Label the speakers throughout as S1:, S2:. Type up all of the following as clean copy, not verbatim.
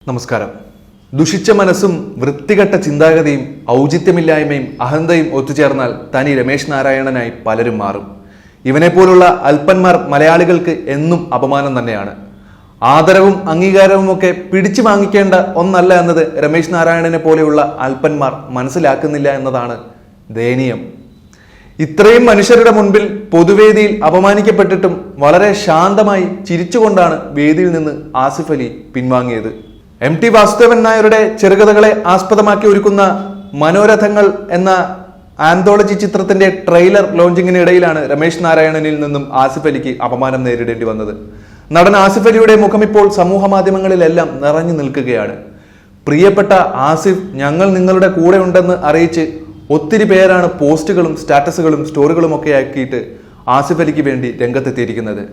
S1: നമസ്കാരം. ദുഷിച്ച മനസ്സും വൃത്തികെട്ട ചിന്താഗതിയും ഔചിത്യമില്ലായ്മയും അഹന്തയും ഒത്തുചേർന്നാൽ തനി രമേശ് നാരായണനായി പലരും മാറും. ഇവനെപ്പോലുള്ള അല്പന്മാർ മലയാളികൾക്ക് എന്നും അപമാനം തന്നെയാണ്. ആദരവും അംഗീകാരവും ഒക്കെ പിടിച്ചു വാങ്ങിക്കേണ്ട ഒന്നല്ല എന്നത് രമേശ് നാരായണനെ പോലെയുള്ള അല്പന്മാർ മനസ്സിലാക്കുന്നില്ല എന്നതാണ് ദയനീയം. ഇത്രയും മനുഷ്യരുടെ മുൻപിൽ പൊതുവേദിയിൽ അപമാനിക്കപ്പെട്ടിട്ടും വളരെ ശാന്തമായി ചിരിച്ചുകൊണ്ടാണ് വേദിയിൽ നിന്ന് ആസിഫ് അലി പിൻവാങ്ങിയത്. MT വാസുദേവൻ നായരുടെ ചെറുകഥകളെ ആസ്പദമാക്കി ഒരുക്കുന്ന മനോരഥങ്ങൾ എന്ന ആന്തോളജി ചിത്രത്തിന്റെ ട്രെയിലർ ലോഞ്ചിങ്ങിനിടയിലാണ് രമേശ് നാരായണനിൽ നിന്നും ആസിഫ് അലിക്ക് അപമാനം നേരിടേണ്ടി വന്നത്. നടൻ ആസിഫ് അലിയുടെ മുഖം ഇപ്പോൾ സമൂഹ മാധ്യമങ്ങളിലെല്ലാം നിറഞ്ഞു നിൽക്കുകയാണ്. പ്രിയപ്പെട്ട ആസിഫ്, ഞങ്ങൾ നിങ്ങളുടെ കൂടെ ഉണ്ടെന്ന് അറിയിച്ച് ഒത്തിരി പേരാണ് പോസ്റ്റുകളും സ്റ്റാറ്റസുകളും സ്റ്റോറികളും ഒക്കെ ആക്കിയിട്ട് ആസിഫ് അലിക്ക് വേണ്ടി രംഗത്തെത്തിയിരിക്കുന്നത്.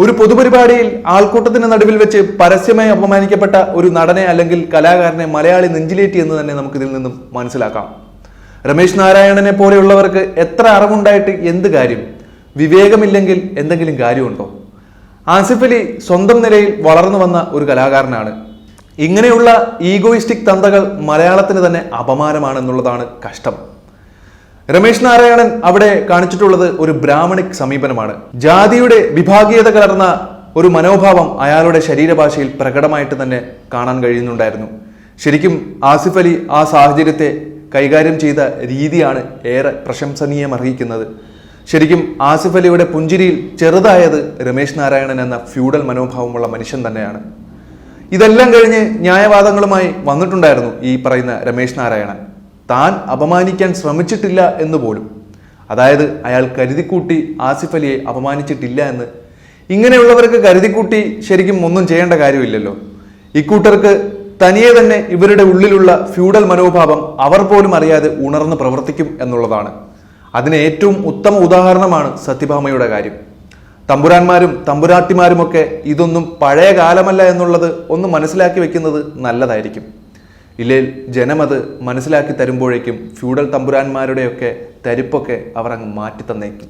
S1: ഒരു പൊതുപരിപാടിയിൽ ആൾക്കൂട്ടത്തിന് നടുവിൽ വെച്ച് പരസ്യമായി അപമാനിക്കപ്പെട്ട ഒരു നടനെ അല്ലെങ്കിൽ കലാകാരനെ മലയാളി നെഞ്ചിലേറ്റി എന്ന് തന്നെ നമുക്ക് ഇതിൽ നിന്നും മനസ്സിലാക്കാം. രമേശ് നാരായണനെ പോലെയുള്ളവർക്ക് എത്ര അറിവുണ്ടായിട്ട് എന്ത് കാര്യം? വിവേകമില്ലെങ്കിൽ എന്തെങ്കിലും കാര്യമുണ്ടോ? ആസിഫ് അലി സ്വന്തം നിലയിൽ വളർന്നു വന്ന ഒരു കലാകാരനാണ്. ഇങ്ങനെയുള്ള ഈഗോയിസ്റ്റിക് തന്തകൾ മലയാളത്തിന് തന്നെ അപമാനമാണെന്നുള്ളതാണ് കഷ്ടം. രമേശ് നാരായണൻ അവിടെ കാണിച്ചിട്ടുള്ളത് ഒരു ബ്രാഹ്മണിക് സമീപനമാണ്. ജാതിയുടെ വിഭാഗീയത കലർന്ന ഒരു മനോഭാവം അയാളുടെ ശരീരഭാഷയിൽ പ്രകടമായിട്ട് തന്നെ കാണാൻ കഴിയുന്നുണ്ടായിരുന്നു. ശരിക്കും ആസിഫ് അലി ആ സാഹചര്യത്തെ കൈകാര്യം ചെയ്ത രീതിയാണ് ഏറെ പ്രശംസനീയമർഹിക്കുന്നത്. ശരിക്കും ആസിഫ് അലിയുടെ പുഞ്ചിരിയിൽ ചെറുതായത് രമേശ് നാരായണൻ എന്ന ഫ്യൂഡൽ മനോഭാവമുള്ള മനുഷ്യൻ തന്നെയാണ്. ഇതെല്ലാം കഴിഞ്ഞ് ന്യായവാദങ്ങളുമായി വന്നിട്ടുണ്ടായിരുന്നു ഈ പറയുന്ന രമേശ് നാരായണൻ. താൻ അപമാനിക്കാൻ ശ്രമിച്ചിട്ടില്ല എന്ന് പോലും, അതായത് അയാൾ കരുതിക്കൂട്ടി ആസിഫ് അലിയെ അപമാനിച്ചിട്ടില്ല എന്ന്. ഇങ്ങനെയുള്ളവർക്ക് കരുതിക്കൂട്ടി ശരിക്കും ഒന്നും ചെയ്യേണ്ട കാര്യമില്ലല്ലോ. ഇക്കൂട്ടർക്ക് തനിയെ തന്നെ ഇവരുടെ ഉള്ളിലുള്ള ഫ്യൂഡൽ മനോഭാവം അവർ പോലും അറിയാതെ ഉണർന്ന് പ്രവർത്തിക്കും എന്നുള്ളതാണ്. അതിന് ഏറ്റവും ഉത്തമ ഉദാഹരണമാണ് സത്യഭാമയുടെ കാര്യം. തമ്പുരാന്മാരും തമ്പുരാട്ടിമാരുമൊക്കെ ഇതൊന്നും പഴയ കാലമല്ല എന്നുള്ളത് ഒന്ന് മനസ്സിലാക്കി വെക്കുന്നത് നല്ലതായിരിക്കും. ഇല്ലേൽ ജനമത് മനസ്സിലാക്കി തരുമ്പോഴേക്കും ഫ്യൂഡൽ തമ്പുരാന്മാരുടെയൊക്കെ തരിപ്പൊക്കെ അവർ അങ്ങ് മാറ്റി തന്നേക്കും.